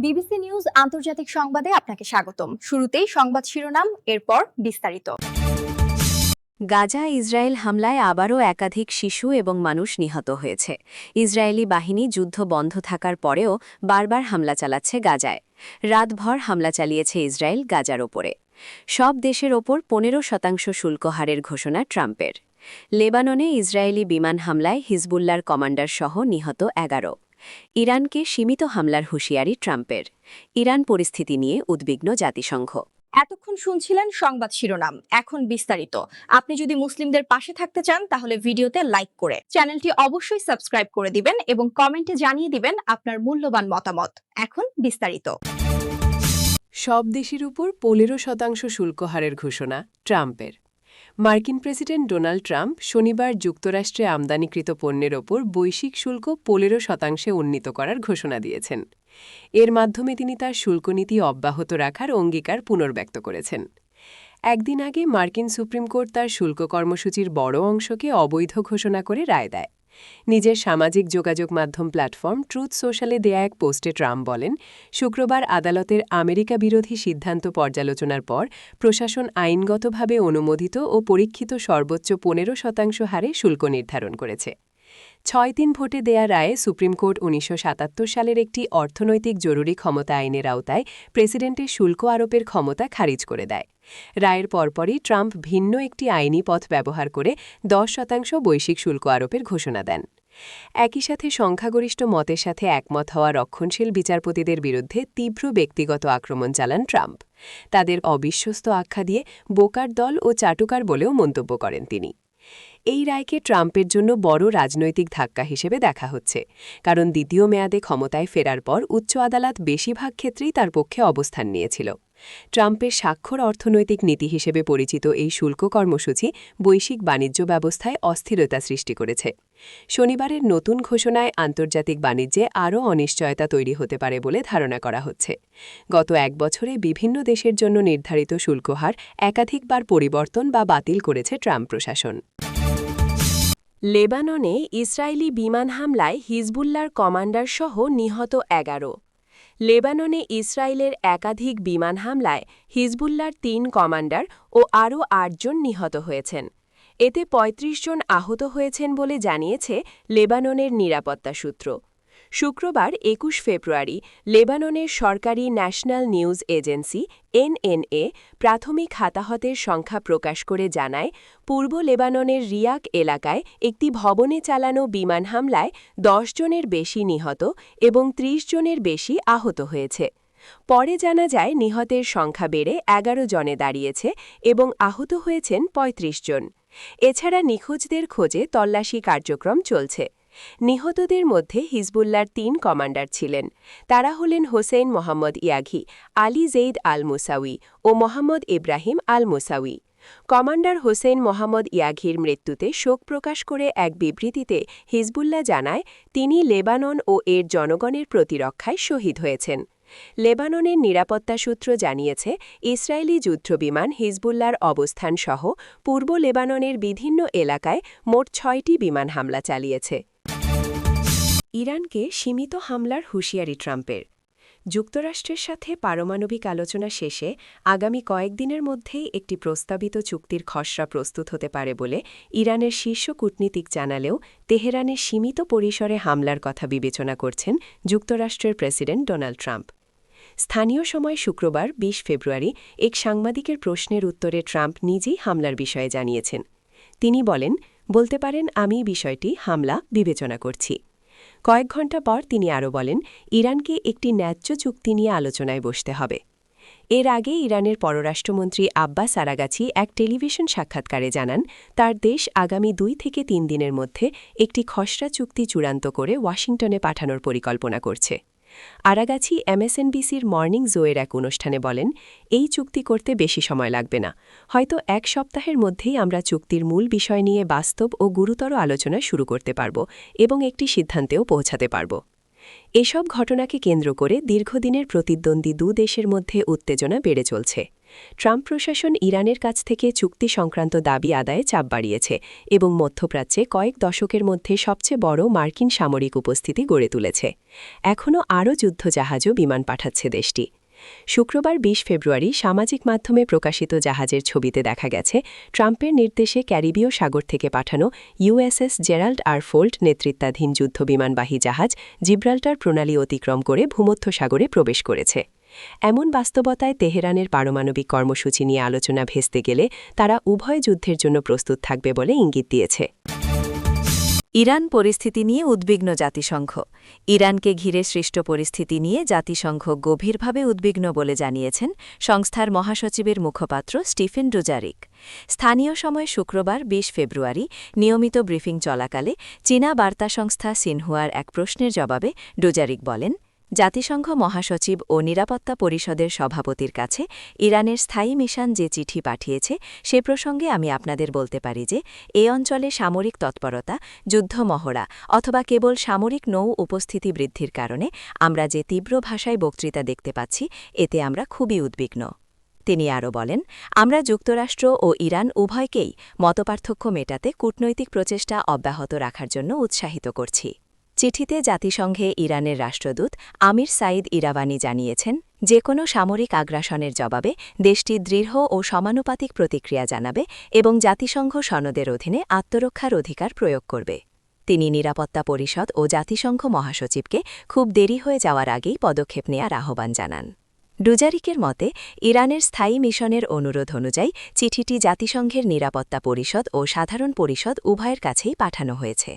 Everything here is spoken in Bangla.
বিবিসি নিউজ আন্তর্জাতিক সংবাদে আপনাকে স্বাগতম। শুরুতেই সংবাদ শিরোনাম, এরপর বিস্তারিত। গাজা ইসরায়েল হামলায় আবারও একাধিক শিশু এবং মানুষ নিহত হয়েছে। ইসরায়েলি বাহিনী যুদ্ধ বন্ধ থাকার পরেও বারবার হামলা চালাচ্ছে গাজায়। রাতভর হামলা চালিয়েছে ইসরায়েল গাজার ওপরে। সব দেশের ওপর 15% শুল্ক হারের ঘোষণা ট্রাম্পের। লেবাননে ইসরায়েলি বিমান হামলায় হিজবুল্লার কমান্ডার সহ নিহত 11। ইরানকে সীমিত হামলার হুঁশিয়ারি ট্রাম্পের। ইরান পরিস্থিতি নিয়ে উদ্বিগ্ন জাতিসংঘ। এতক্ষণ শুনছিলেন সংবাদ শিরোনাম, এখন বিস্তারিত। আপনি যদি মুসলিমদের পাশে থাকতে চান তাহলে ভিডিওতে লাইক করে চ্যানেলটি অবশ্যই সাবস্ক্রাইব করে দিবেন এবং কমেন্টে জানিয়ে দিবেন আপনার মূল্যবান মতামত। এখন বিস্তারিত। সব দেশের উপর 15% শুল্ক হারের ঘোষণা ট্রাম্পের। মার্কিন প্রেসিডেন্ট ডোনাল্ড ট্রাম্প শনিবার যুক্তরাষ্ট্রে আমদানিকৃত পণ্যের ওপর বৈশ্বিক শুল্ক 15% উন্নীত করার ঘোষণা দিয়েছেন। এর মাধ্যমে তিনি তার শুল্কনীতি অব্যাহত রাখার অঙ্গীকার পুনর্ব্যক্ত করেছেন। একদিন আগে মার্কিন সুপ্রিম কোর্ট তার শুল্ক কর্মসূচির বড় অংশকে অবৈধ ঘোষণা করে রায় দেয়। নিজের সামাজিক যোগাযোগ মাধ্যম প্ল্যাটফর্ম ট্রুথ সোশ্যালে দেয়া এক পোস্টে ট্রাম্প বলেন, শুক্রবার আদালতের আমেরিকা বিরোধী সিদ্ধান্ত পর্যালোচনার পর প্রশাসন আইনগতভাবে অনুমোদিত ও পরীক্ষিত সর্বোচ্চ 15% হারে শুল্ক নির্ধারণ করেছে। 6-3 ভোটে দেয়া রায়ে সুপ্রিম কোর্ট 1977 সালের একটি অর্থনৈতিক জরুরি ক্ষমতা আইনের আওতায় প্রেসিডেন্টের শুল্ক আরোপের ক্ষমতা খারিজ করে দেয়। রায়ের পরপরই ট্রাম্প ভিন্ন একটি আইনি পথ ব্যবহার করে 10% বৈশ্বিক শুল্ক আরোপের ঘোষণা দেন। একই সাথে সংখ্যাগরিষ্ঠ মতের সাথে একমত হওয়া রক্ষণশীল বিচারপতিদের বিরুদ্ধে তীব্র ব্যক্তিগত আক্রমণ চালান ট্রাম্প। তাদের অবিশ্বস্ত আখ্যা দিয়ে বোকার দল ও চাটুকার বলেও মন্তব্য করেন তিনি। এই রায়কে ট্রাম্পের জন্য বড় রাজনৈতিক ধাক্কা হিসেবে দেখা হচ্ছে, কারণ দ্বিতীয় মেয়াদে ক্ষমতায় ফেরার পর উচ্চ আদালত বেশিরভাগ ক্ষেত্রেই তার পক্ষে অবস্থান নিয়েছিল। ট্রাম্পের স্বাক্ষর অর্থনৈতিক নীতি হিসেবে পরিচিত এই শুল্ক কর্মসূচি বৈশ্বিক বাণিজ্য ব্যবস্থায় অস্থিরতা সৃষ্টি করেছে। শনিবারের নতুন ঘোষণায় আন্তর্জাতিক বাণিজ্যে আরও অনিশ্চয়তা তৈরি হতে পারে বলে ধারণা করা হচ্ছে। গত এক বছরে বিভিন্ন দেশের জন্য নির্ধারিত শুল্ক হার একাধিকবার পরিবর্তন বা বাতিল করেছে ট্রাম্প প্রশাসন। লেবাননে ইসরায়েলি বিমান হামলায় হিজবুল্লার কমান্ডার সহ নিহত 11। লেবাননে ইসরায়েলের একাধিক বিমান হামলায় হিজবুল্লার 3 কমান্ডার ও আরও 8 জন নিহত হয়েছেন। এতে 35 জন আহত হয়েছেন বলে জানিয়েছে লেবাননের নিরাপত্তা সূত্র। শুক্রবার 21 ফেব্রুয়ারি লেবাননের সরকারি ন্যাশনাল নিউজ এজেন্সি এনএনএ প্রাথমিক হতাহতের সংখ্যা প্রকাশ করে জানায়, পূর্ব লেবাননের রিয়াক এলাকায় একটি ভবনে চালানো বিমান হামলায় 10 জনের বেশি নিহত এবং 30 জনের বেশি আহত হয়েছে। পরে জানা যায় নিহতের সংখ্যা বেড়ে 11 জনে দাঁড়িয়েছে এবং আহত হয়েছেন 35 জন। এছাড়া নিখোঁজদের খোঁজে তল্লাশি কার্যক্রম চলছে। নিহতদের মধ্যে হিজবুল্লার 3 কমান্ডার ছিলেন। তারা হলেন হোসেন মোহাম্মদ ইয়াঘি, আলী জেইদ আল মুসাউই ও মোহাম্মদ ইব্রাহিম আল মুসাউই। কমান্ডার হোসেন মোহাম্মদ ইয়াঘির মৃত্যুতে শোক প্রকাশ করে এক বিবৃতিতে হিজবুল্লাহ জানায়, তিনি লেবানন ও এর জনগণের প্রতিরক্ষায় শহীদ হয়েছেন। লেবাননের নিরাপত্তা সূত্র জানিয়েছে, ইসরায়েলি যুদ্ধবিমান হিজবুল্লার অবস্থান সহ পূর্ব লেবাননের বিভিন্ন এলাকায় মোট 6টি বিমান হামলা চালিয়েছে। ইরানকে সীমিত হামলার হুঁশিয়ারি ট্রাম্পের। যুক্তরাষ্ট্রের সাথে পারমাণবিক আলোচনা শেষে আগামী কয়েকদিনের মধ্যেই একটি প্রস্তাবিত চুক্তির খসড়া প্রস্তুত হতে পারে বলে ইরানের শীর্ষ কূটনীতিক জানালেও তেহরানের সীমিত পরিসরে হামলার কথা বিবেচনা করছেন যুক্তরাষ্ট্রের প্রেসিডেন্ট ডোনাল্ড ট্রাম্প। স্থানীয় সময় শুক্রবার 20 ফেব্রুয়ারি এক সাংবাদিকের প্রশ্নের উত্তরে ট্রাম্প নিজেই হামলার বিষয়ে জানিয়েছেন। তিনি বলেন, বলতে পারেন আমি বিষয়টি হামলা বিবেচনা করছি। কয়েক ঘণ্টা পর তিনি আরও বলেন, ইরানকে একটি ন্যায্য চুক্তি নিয়ে আলোচনায় বসতে হবে। এর আগে ইরানের পররাষ্ট্রমন্ত্রী আব্বাস আরাগাচি এক টেলিভিশন সাক্ষাৎকারে জানান, তার দেশ আগামী 2 থেকে 3 দিনের মধ্যে একটি খসড়া চুক্তি চূড়ান্ত করে ওয়াশিংটনে পাঠানোর পরিকল্পনা করছে। আরাগাচি এমএসএনবিসির মর্নিং জোয়ের এক অনুষ্ঠানে বলেন, এই চুক্তি করতে বেশি সময় লাগবে না, হয়তো 1 সপ্তাহের মধ্যেই আমরা চুক্তির মূল বিষয় নিয়ে বাস্তব ও গুরুতর আলোচনা শুরু করতে পারব এবং একটি সিদ্ধান্তেও পৌঁছাতে পারব। এসব ঘটনাকে কেন্দ্র করে দীর্ঘদিনের প্রতিদ্বন্দ্বী 2 দেশের মধ্যে উত্তেজনা বেড়ে চলছে। ট্রাম্প প্রশাসন ইরানের কাছ থেকে চুক্তি সংক্রান্ত দাবি আদায়ে চাপ বাড়িয়েছে এবং মধ্যপ্রাচ্যে কয়েক দশকের মধ্যে সবচেয়ে বড় মার্কিন সামরিক উপস্থিতি গড়ে তুলেছে। এখনও আরও যুদ্ধজাহাজও বিমান পাঠাচ্ছে দেশটি। শুক্রবার ২০ ফেব্রুয়ারি সামাজিক মাধ্যমে প্রকাশিত জাহাজের ছবিতে দেখা গেছে ট্রাম্পের নির্দেশে ক্যারিবীয় সাগর থেকে পাঠানো ইউএসএস জেরাল্ড আর ফোল্ট নেতৃত্বাধীন যুদ্ধবিমানবাহী জাহাজ জিব্রাল্টার প্রণালী অতিক্রম করে ভূমধ্যসাগরে প্রবেশ করেছে। এমন বাস্তবতায় তেহরানের পারমাণবিক কর্মসূচি নিয়ে আলোচনা ভেস্তে গেলে তারা উভয় যুদ্ধের জন্য প্রস্তুত থাকবে বলে ইঙ্গিত দিয়েছে। ইরান পরিস্থিতি নিয়ে উদ্বিগ্ন জাতিসংঘ। ইরানকে ঘিরে সৃষ্ট পরিস্থিতি নিয়ে জাতিসংঘ গভীরভাবে উদ্বিগ্ন বলে জানিয়েছেন সংস্থার মহাসচিবের মুখপাত্র স্টিফেন ডুজারিক। স্থানীয় সময় শুক্রবার ২০ ফেব্রুয়ারি নিয়মিত ব্রিফিং চলাকালে চীনা বার্তা সংস্থা সিনহুয়ার এক প্রশ্নের জবাবে ডুজারিক বলেন, জাতিসংঘ মহাসচিব ও নিরাপত্তা পরিষদের সভাপতির কাছে ইরানের স্থায়ী মিশন যে চিঠি পাঠিয়েছে সে প্রসঙ্গে আমি আপনাদের বলতে পারি যে এ অঞ্চলে সামরিক তৎপরতা, যুদ্ধ মহড়া অথবা কেবল সামরিক নৌ উপস্থিতি বৃদ্ধির কারণে আমরা যে তীব্র ভাষায় বক্তৃতা দেখতে পাচ্ছি এতে আমরা খুবই উদ্বিগ্ন। তিনি আরও বলেন, আমরা যুক্তরাষ্ট্র ও ইরান উভয়কেই মতপার্থক্য মেটাতে কূটনৈতিক প্রচেষ্টা অব্যাহত রাখার জন্য উৎসাহিত করছি। চিঠিতে জাতিসংঘে ইরানের রাষ্ট্রদূত আমির সাইদ ইরাওয়ানি জানিয়েছেন, যে কোনো সামরিক আগ্রাসনের জবাবে দেশটি দৃঢ় ও সমানুপাতিক প্রতিক্রিয়া জানাবে এবং জাতিসংঘ সনদের অধীনে আত্মরক্ষার অধিকার প্রয়োগ করবে। তিনি নিরাপত্তা পরিষদ ও জাতিসংঘ মহাসচিবকে খুব দেরি হয়ে যাওয়ার আগেই পদক্ষেপ নেয়ার আহ্বান জানান। ডুজারিকের মতে, ইরানের স্থায়ী মিশনের অনুরোধ অনুযায়ী চিঠিটি জাতিসংঘের নিরাপত্তা পরিষদ ও সাধারণ পরিষদ উভয়ের কাছেই পাঠানো হয়েছে।